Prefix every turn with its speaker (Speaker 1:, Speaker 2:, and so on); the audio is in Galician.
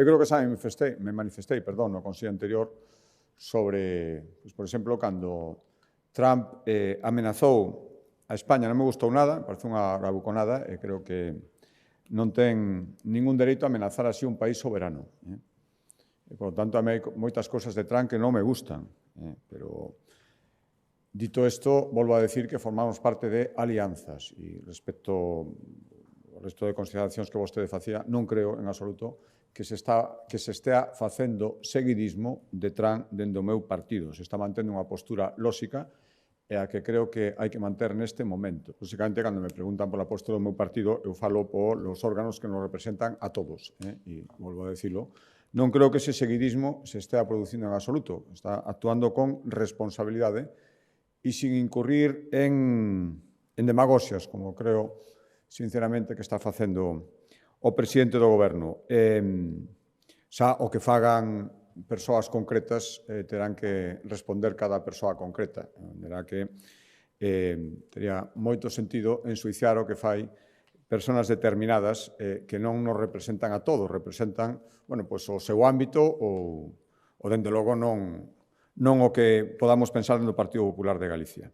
Speaker 1: Eu creo que xa me manifestei, no Consello anterior sobre, por exemplo, cando Trump amenazou a España, non me gustou nada, me parece unha bravuconada, e creo que non ten ningún dereito a amenazar así un país soberano. E, por lo tanto, a mí hai moitas cosas de Trump que non me gustan, pero dito isto, volvo a decir que formamos parte de alianzas e respecto ao resto de consideracións que vostede facía, non creo en absoluto que se estea facendo seguidismo de Trump dentro do meu partido. Se está mantendo unha postura lóxica e a que creo que hai que manter neste momento. Lóxicamente, cando me preguntan pola postura do meu partido, eu falo polos órganos que nos representan a todos. E volvo a decirlo, non creo que ese seguidismo se estea producindo en absoluto. Está actuando con responsabilidade e sin incurrir en demagoxias, como creo, sinceramente, que está facendo o presidente do Goberno. Xa o que fagan persoas concretas terán que responder cada persoa concreta. Verá que tería moito sentido ensuiciar o que fai persoas determinadas que non nos representan a todos, representan o seu ámbito ou, dende logo, non o que podamos pensar no Partido Popular de Galicia.